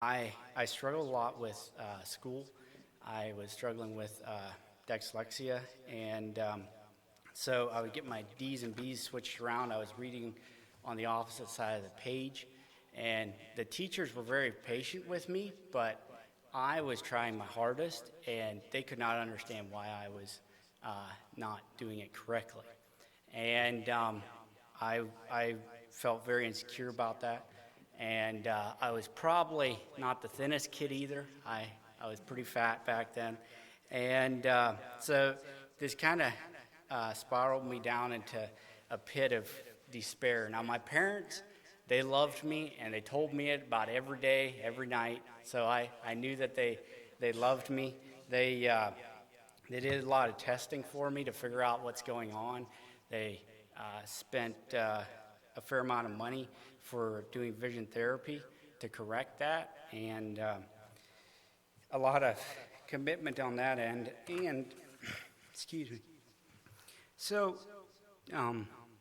I struggled a lot with school. I was struggling with dyslexia, and so I would get my D's and B's switched around. I was reading on the opposite side of the page, and the teachers were very patient with me, but I was trying my hardest, and they could not understand why I was not doing it correctly. And I felt very insecure about that. And I was probably not the thinnest kid either. I was pretty fat back then. And so this kind of spiraled me down into a pit of despair. Now, my parents, they loved me, and they told me it about every day, every night. So I knew that they loved me. They did a lot of testing for me to figure out what's going on. They spent a fair amount of money for doing vision therapy to correct that, and a lot of commitment on that end. And excuse me. So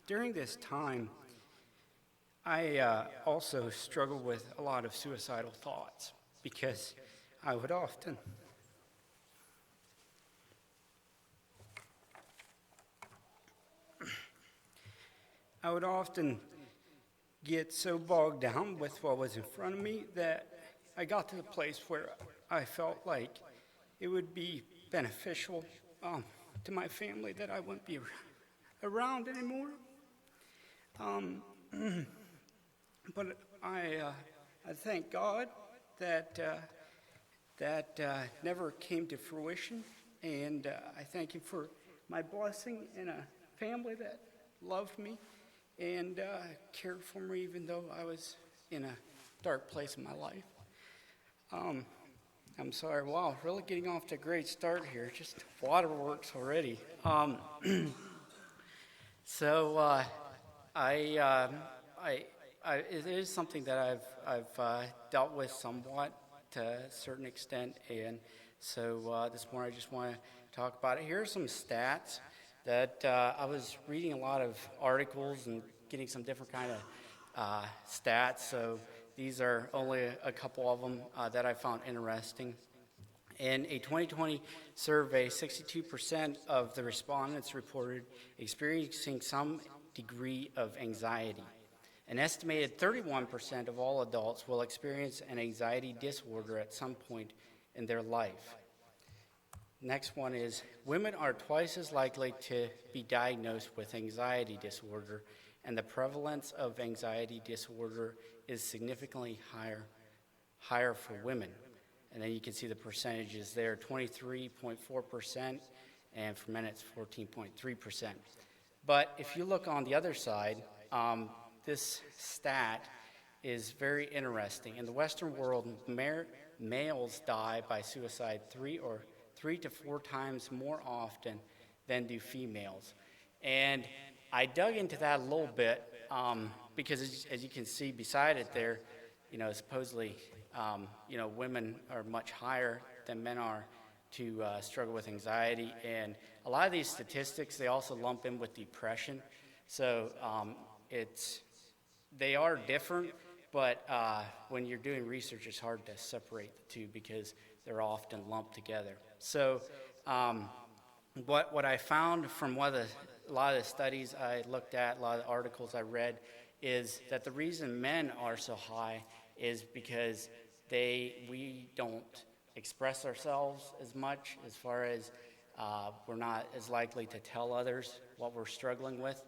during this time, I also struggled with a lot of suicidal thoughts because I would often get so bogged down with what was in front of me that I got to the place where I felt like it would be beneficial to my family that I wouldn't be around anymore. But I thank God that that never came to fruition, and I thank Him for my blessing in a family that loved me and cared for me even though I was in a dark place in my life. I'm sorry, wow, really getting off to a great start here, just waterworks already. So I it is something that I've dealt with somewhat to a certain extent, and so this morning I just want to talk about it. Here are some stats that I was reading a lot of articles and getting some different kind of stats. So these are only a couple of them that I found interesting. In a 2020 survey, 62% of the respondents reported experiencing some degree of anxiety. An estimated 31% of all adults will experience an anxiety disorder at some point in their life. Next one is, women are twice as likely to be diagnosed with anxiety disorder, and the prevalence of anxiety disorder is significantly higher for women. And then you can see the percentages there, 23.4%, and for men it's 14.3%. But if you look on the other side, this stat is very interesting. In the Western world, males die by suicide three to four times more often than do females. And I dug into that a little bit because as you can see beside it there, supposedly, women are much higher than men are to struggle with anxiety. And a lot of these statistics, they also lump in with depression. So they are different, but when you're doing research, it's hard to separate the two because they're often lumped together. So what I found from a lot of the studies I looked at, a lot of the articles I read, is that the reason men are so high is because we don't express ourselves as much, as far as we're not as likely to tell others what we're struggling with,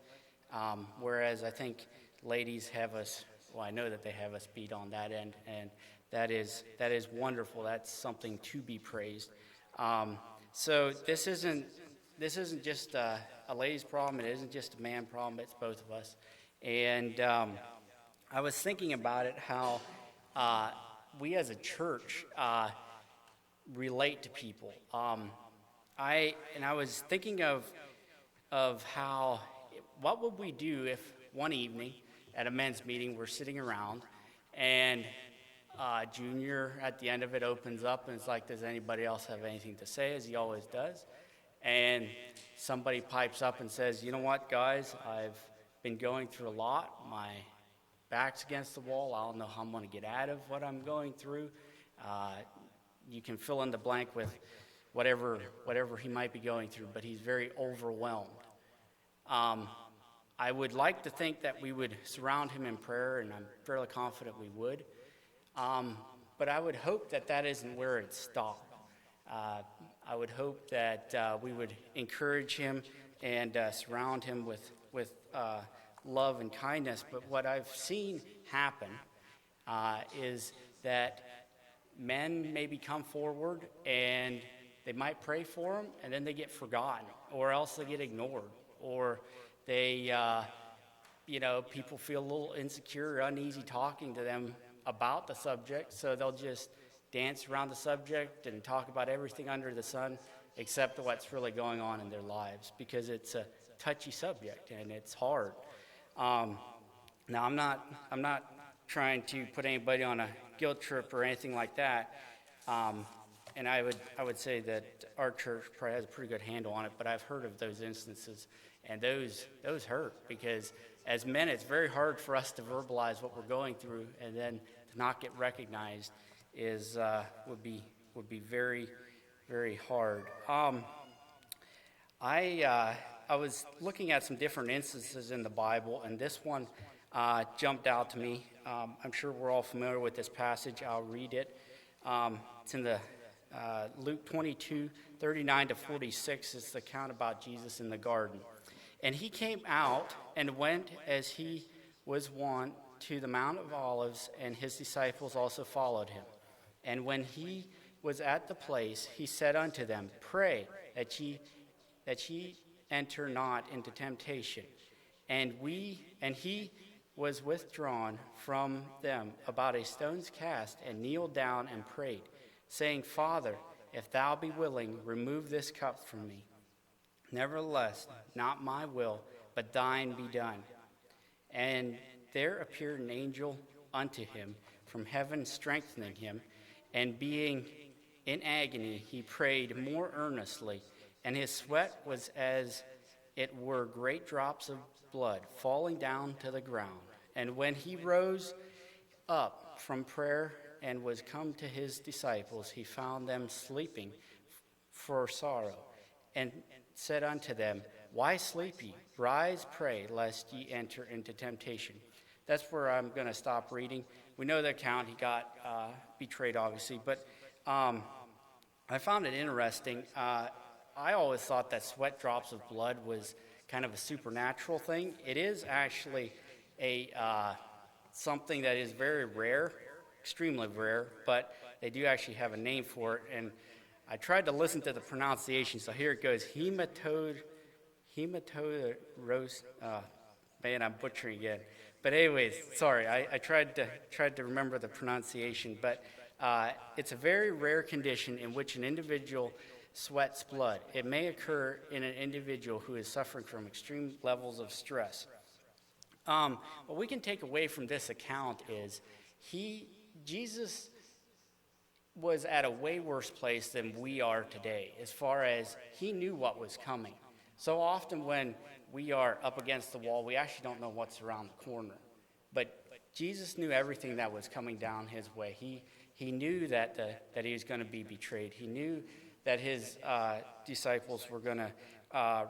whereas I think ladies have us, well, I know that they have us beat on that end, and that is wonderful. That's something to be praised. So this isn't just a lady's problem. It isn't just a man problem. It's both of us. And I was thinking about it, how we as a church relate to people. I was thinking of how, what would we do if one evening at a men's meeting we're sitting around and Junior at the end of it opens up and it's like, does anybody else have anything to say, as he always does? And somebody pipes up and says, you know what, guys, I've been going through a lot. My back's against the wall. I don't know how I'm going to get out of what I'm going through. You can fill in the blank with whatever he might be going through, but he's very overwhelmed. I would like to think that we would surround him in prayer, and I'm fairly confident we would. But I would hope that that isn't where it stopped. I would hope that we would encourage him and surround him with love and kindness. But what I've seen happen is that men maybe come forward and they might pray for him, and then they get forgotten, or else they get ignored, or they, people feel a little insecure or uneasy talking to them about the subject, so they'll just dance around the subject and talk about everything under the sun except what's really going on in their lives, because it's a touchy subject and it's hard. Now, I'm not trying to put anybody on a guilt trip or anything like that, and I would say that our church probably has a pretty good handle on it, but I've heard of those instances, and those hurt, because as men, it's very hard for us to verbalize what we're going through, and then to not get recognized would be very, very hard. I was looking at some different instances in the Bible, and this one jumped out to me. I'm sure we're all familiar with this passage. I'll read it. It's in the Luke 22:39-46. It's the account about Jesus in the garden. And he came out and went as he was wont to the Mount of Olives, and his disciples also followed him. And when he was at the place, he said unto them, Pray that ye enter not into temptation. And he was withdrawn from them about a stone's cast, and kneeled down and prayed, saying, Father, if thou be willing, remove this cup from me. Nevertheless, not my will, but thine be done. And there appeared an angel unto him from heaven, strengthening him. And being in agony, he prayed more earnestly, and his sweat was as it were great drops of blood falling down to the ground. And when he rose up from prayer and was come to his disciples, he found them sleeping for sorrow, and said unto them, Why sleep ye? Rise, pray, lest ye enter into temptation. That's where I'm going to stop reading. We know the account. He got betrayed, obviously, but I found it interesting. I always thought that sweat drops of blood was kind of a supernatural thing. It is actually something that is very rare, extremely rare, but they do actually have a name for it. And I tried to listen to the pronunciation, so here it goes. Hematodros. Man, I'm butchering again. But anyways, sorry, I tried to remember the pronunciation, but it's a very rare condition in which an individual sweats blood. It may occur in an individual who is suffering from extreme levels of stress. What we can take away from this account is Jesus was at a way worse place than we are today, as far as he knew what was coming. So often when we are up against the wall, we actually don't know what's around the corner. But Jesus knew everything that was coming down his way. He knew that he was going to be betrayed. He knew that his disciples were going to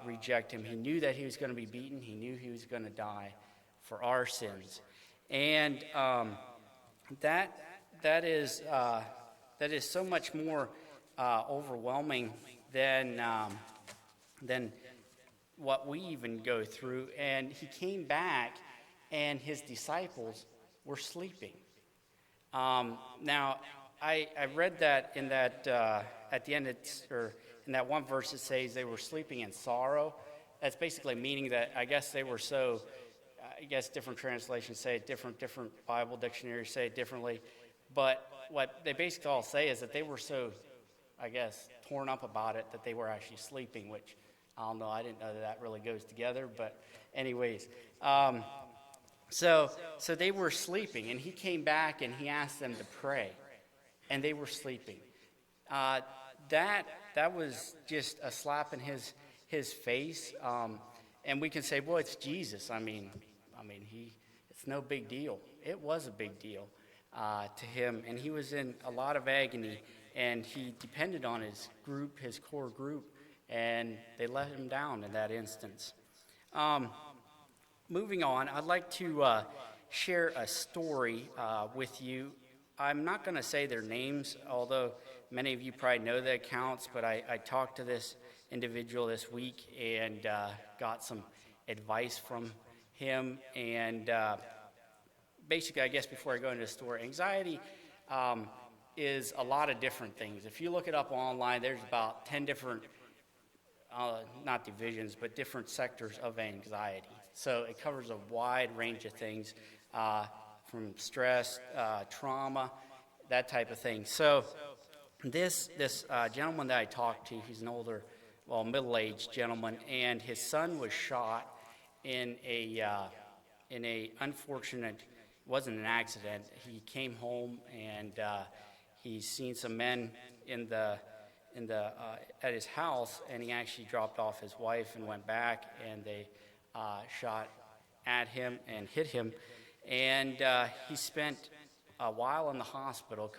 reject him. He knew that he was going to be beaten. He knew he was going to die for our sins. And that is so much more overwhelming than what we even go through. And he came back, and his disciples were sleeping. Now, I read that in that at the end, in that one verse it says they were sleeping in sorrow. That's basically meaning that I guess they were so. I guess different translations say it different Bible dictionaries say it differently. But what they basically all say is that they were so, I guess, torn up about it that they were actually sleeping, which I don't know. I didn't know that really goes together. But anyways, so they were sleeping, and he came back and he asked them to pray, and they were sleeping. That was just a slap in his face. And we can say, well, it's Jesus. I mean, it's no big deal. It was a big deal to him, and he was in a lot of agony, and he depended on his group, his core group, and they let him down in that instance. Moving on, I'd like to share a story with you. I'm not going to say their names, although many of you probably know the accounts, but I talked to this individual this week and got some advice from him. And basically, I guess before I go into the story, anxiety is a lot of different things. If you look it up online, there's about 10 different, not divisions, but different sectors of anxiety. So it covers a wide range of things, from stress, trauma, that type of thing. So this gentleman that I talked to, he's an older, middle-aged gentleman, and his son was shot in a unfortunate, it wasn't an accident. He came home and he's seen some men at his house, and he actually dropped off his wife and went back, and they shot at him and hit him. And he spent a while in the hospital,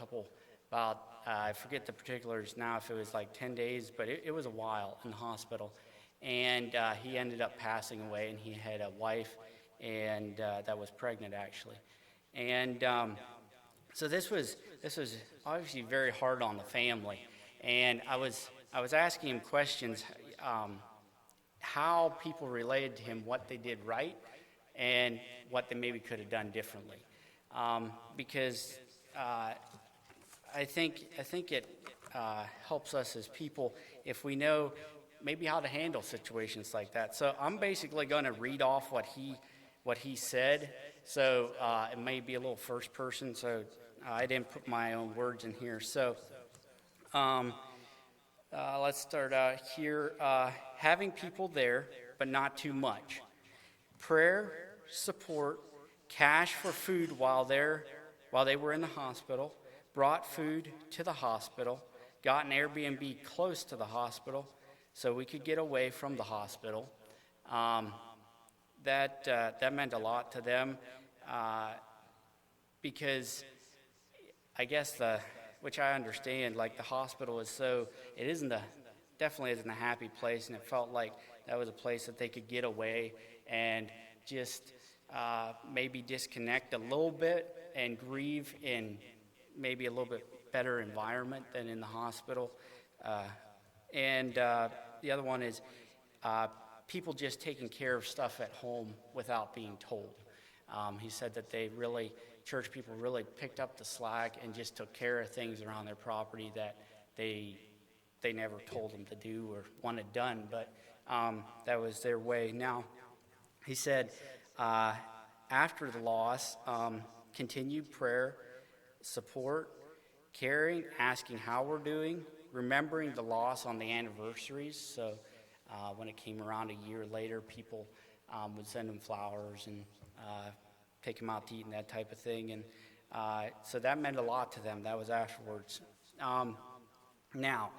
I forget the particulars now, if it was like 10 days, but it was a while in the hospital. And he ended up passing away, and he had a wife and that was pregnant, actually. And so this was obviously very hard on the family. And I was asking him questions, how people related to him, what they did right, and what they maybe could have done differently. Because I think it helps us as people if we know maybe how to handle situations like that. So I'm basically going to read off what he said. So it may be a little first person, so I didn't put my own words in here. So let's start out here. Having people there, but not too much. Prayer, support, cash for food while they were in the hospital, brought food to the hospital, got an Airbnb close to the hospital so we could get away from the hospital. That meant a lot to them because I guess which I understand, like the hospital definitely isn't a happy place, and it felt like that was a place that they could get away and just maybe disconnect a little bit and grieve in maybe a little bit better environment than in the hospital. And the other one is people just taking care of stuff at home without being told. He said that church people really picked up the slack and just took care of things around their property that they never told them to do or wanted done, but that was their way. Now, he said, after the loss, continued prayer, support, caring, asking how we're doing, remembering the loss on the anniversaries. So when it came around a year later, people would send them flowers and take them out to eat and that type of thing. And so that meant a lot to them. That was afterwards. Now,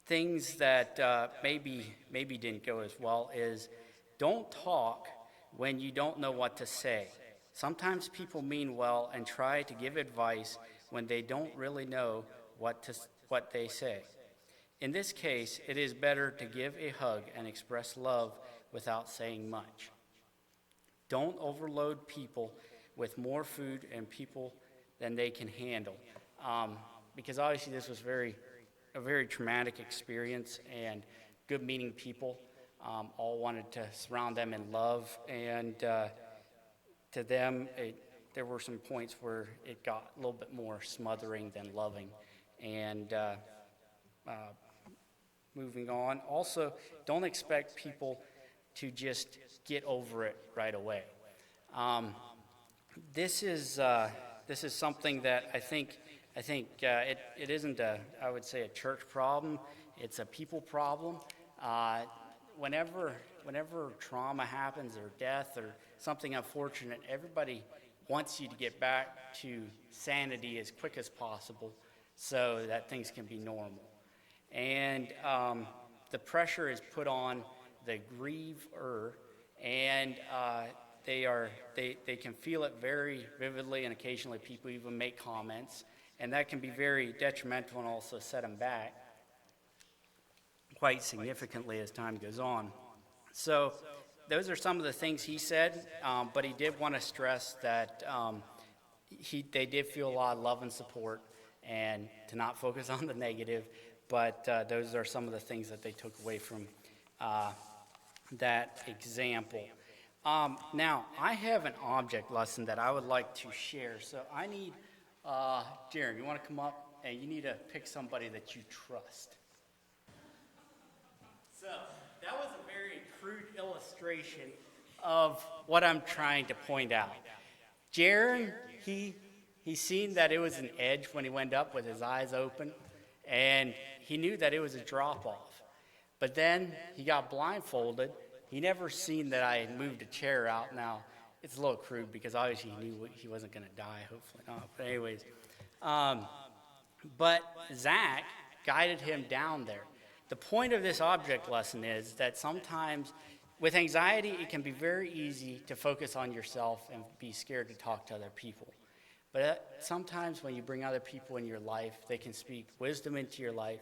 things that maybe didn't go as well is don't talk when you don't know what to say. Sometimes people mean well and try to give advice when they don't really know what they say. In this case, it is better to give a hug and express love without saying much. Don't overload people with more food and people than they can handle. Because obviously this was a very traumatic experience, and good-meaning people all wanted to surround them in love, and to them, there were some points where it got a little bit more smothering than loving. And moving on, also, don't expect people to just get over it right away. This is something that I think it isn't I would say a church problem. It's a people problem. Whenever trauma happens or death or something unfortunate, everybody wants you to get back to sanity as quick as possible so that things can be normal. And the pressure is put on the griever, and they can feel it very vividly, and occasionally people even make comments, and that can be very detrimental and also set them back quite significantly as time goes on. So those are some of the things he said, but he did want to stress that they did feel a lot of love and support, and to not focus on the negative, but those are some of the things that they took away from that example. Now, I have an object lesson that I would like to share. So I need, Jaron, you want to come up? And you need to pick somebody that you trust. So that was a very crude illustration of what I'm trying to point out. Jaron, he seen that it was an edge when he went up with his eyes open, and he knew that it was a drop-off. But then he got blindfolded. He never seen that I had moved a chair out. Now, it's a little crude because obviously he knew he wasn't going to die, hopefully not. But anyways, but Zach guided him down there. The point of this object lesson is that sometimes with anxiety, it can be very easy to focus on yourself and be scared to talk to other people. But sometimes when you bring other people in your life, they can speak wisdom into your life,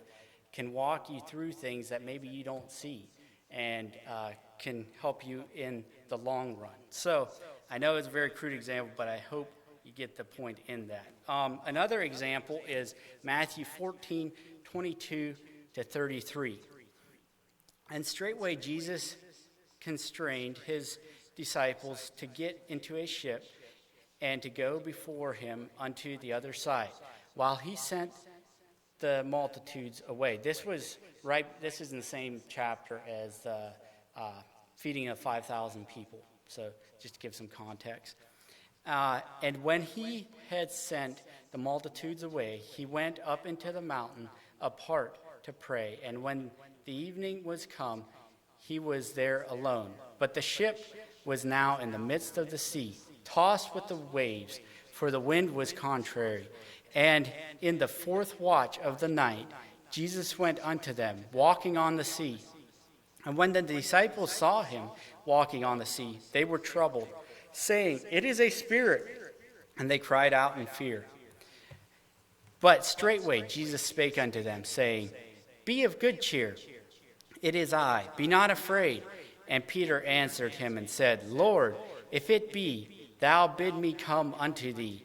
can walk you through things that maybe you don't see, and can help you in the long run. So I know it's a very crude example, but I hope you get the point in that. Another example is Matthew 14:22 to 33. And straightway Jesus constrained his disciples to get into a ship and to go before him unto the other side, while he sent the multitudes away. This is in the same chapter as the feeding of 5,000 people. So just to give some context. And when he had sent the multitudes away, he went up into the mountain apart to pray. And when the evening was come, he was there alone. But the ship was now in the midst of the sea, tossed with the waves, for the wind was contrary. And in the fourth watch of the night, Jesus went unto them, walking on the sea. And when the disciples saw him walking on the sea, they were troubled, saying, It is a spirit. And they cried out in fear. But straightway Jesus spake unto them, saying, Be of good cheer, it is I, be not afraid. And Peter answered him and said, Lord, if it be, thou bid me come unto thee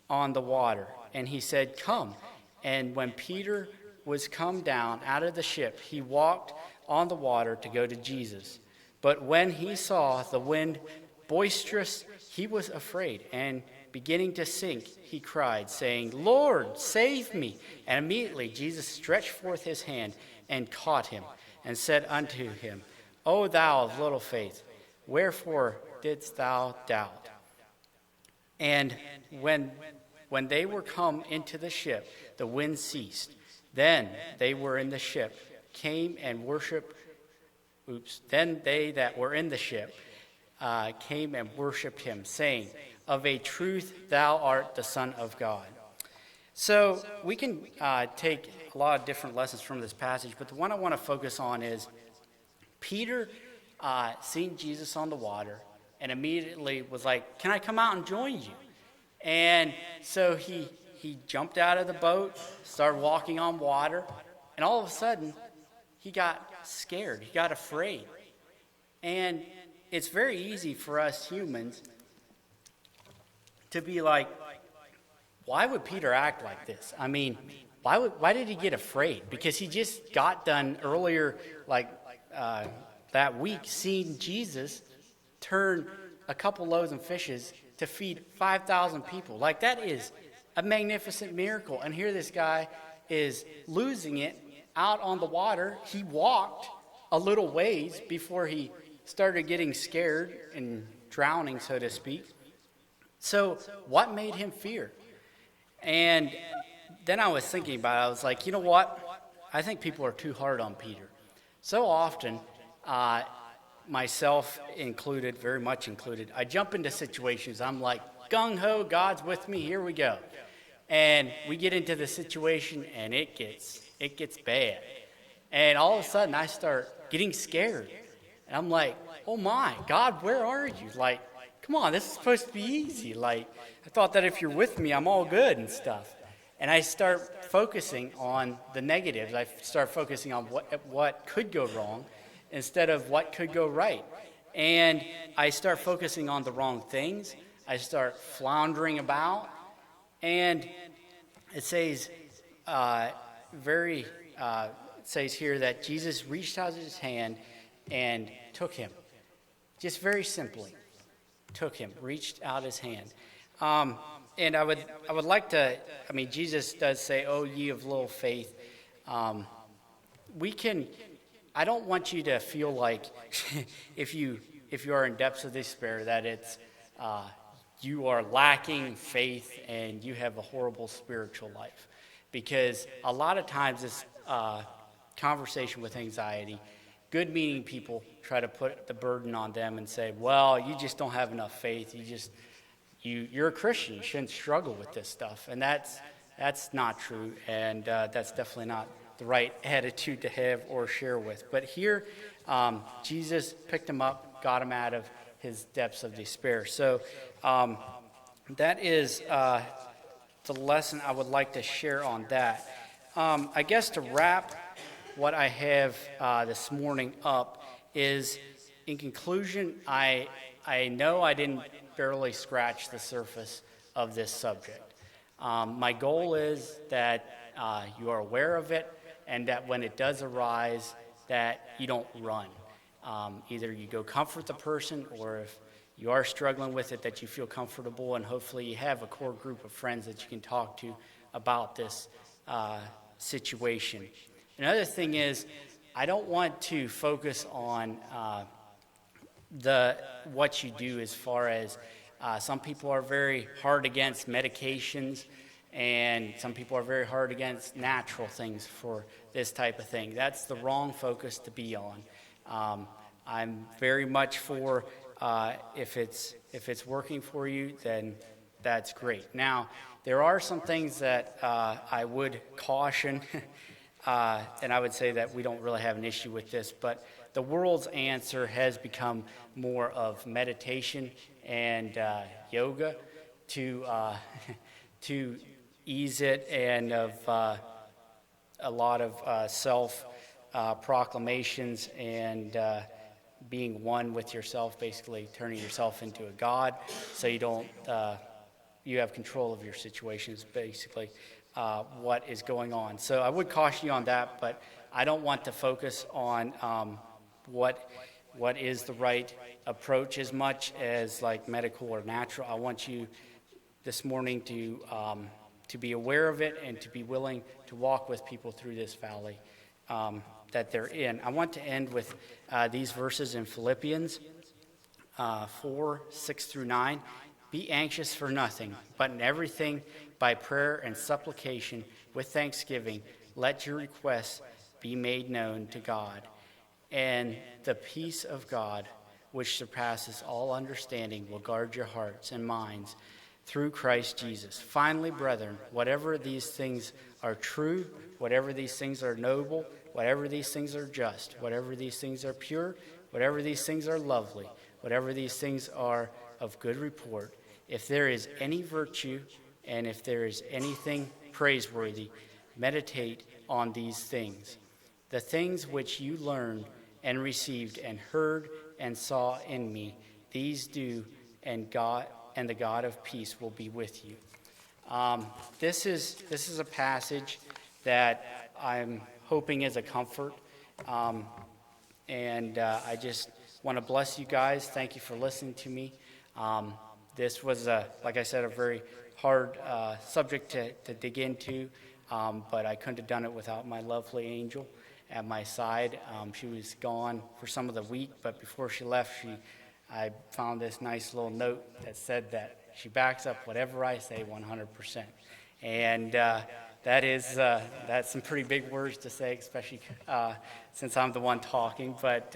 on the water. And he said, Come. And when Peter was come down out of the ship, he walked on the water to go to Jesus. But when he saw the wind boisterous, he was afraid, and beginning to sink, he cried, saying, Lord, save me. And immediately Jesus stretched forth his hand and caught him, and said unto him, O thou of little faith, wherefore didst thou doubt? And when they were come into the ship, the wind ceased. Then they were in the ship, came and worshiped. Then they that were in the ship came and worshipped him, saying, Of a truth thou art the Son of God. So we can take a lot of different lessons from this passage, but the one I want to focus on is Peter seen Jesus on the water and immediately was like, Can I come out and join you? And so he jumped out of the boat, started walking on water, and all of a sudden, he got scared. He got afraid. And it's very easy for us humans to be like, why would Peter act like this? I mean, why did he get afraid? Because he just got done earlier, that week, seeing Jesus turn a couple loaves and fishes to feed 5,000 people. Like, that is a magnificent miracle. And here this guy is losing it out on the water. He walked a little ways before he started getting scared and drowning, so to speak. So what made him fear? And then I was thinking about it. I was like, you know what? I think people are too hard on Peter. So often, myself included, very much included, I jump into situations. I'm like, gung-ho, God's with me, here we go. And we get into the situation, and it gets bad. And all of a sudden, I start getting scared. And I'm like, oh my, God, where are you? Like, come on, this is supposed to be easy. Like, I thought that if you're with me, I'm all good and stuff. And I start focusing on the negatives. I start focusing on what could go wrong instead of what could go right. And I start focusing on the wrong things. I start floundering about. And it says it says here that Jesus reached out his hand and took him. Just very simply, took him, reached out his hand. And I would like to, Jesus does say, "Oh, ye of little faith." I don't want you to feel like if you are in depths of despair that it's you are lacking faith and you have a horrible spiritual life. Because a lot of times this conversation with anxiety, good-meaning people try to put the burden on them and say, well, you just don't have enough faith. You're a Christian. You shouldn't struggle with this stuff. And that's not true, and that's definitely not the right attitude to have or share with. But here, Jesus picked him up, got him out of his depths of despair. So that is the lesson I would like to share on that. I guess to wrap what I have this morning up is, in conclusion, I know I didn't barely scratch the surface of this subject. My goal is that you are aware of it, and that when it does arise, that you don't run. Either you go comfort the person, or if you are struggling with it, that you feel comfortable, and hopefully you have a core group of friends that you can talk to about this situation. Another thing is, I don't want to focus on what you do as far as some people are very hard against medications, and some people are very hard against natural things for this type of thing. That's the wrong focus to be on. I'm very much for if it's working for you, then that's great. Now, there are some things that I would caution, and I would say that we don't really have an issue with this, but the world's answer has become more of meditation and yoga to ease it, and of a lot of self-proclamations and being one with yourself, basically turning yourself into a god, so you have control of your situations, basically what is going on. So I would caution you on that, but I don't want to focus on what is the right approach as much as like medical or natural. I want you this morning to be aware of it and to be willing to walk with people through this valley that they're in. I want to end with these verses in Philippians 4:6-9. Be anxious for nothing, but in everything by prayer and supplication with thanksgiving, let your requests be made known to God. And the peace of God, which surpasses all understanding, will guard your hearts and minds through Christ Jesus. Finally, brethren, whatever these things are true, whatever these things are noble, whatever these things are just, whatever these things are pure, whatever these things are lovely, whatever these things are of good report, if there is any virtue and if there is anything praiseworthy, meditate on these things. The things which you learned and received and heard and saw in me, these do, and the God of peace will be with you. This is a passage that I'm hoping is a comfort, and I just want to bless you guys. Thank you for listening to me. This was, like I said, a very hard subject to dig into, but I couldn't have done it without my lovely angel at my side. She was gone for some of the week, but before she left, I found this nice little note that said that she backs up whatever I say 100%. And that's some pretty big words to say, especially since I'm the one talking. But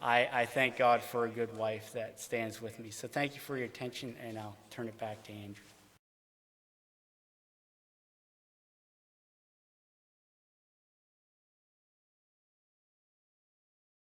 I thank God for a good wife that stands with me. So thank you for your attention, and I'll turn it back to Andrew.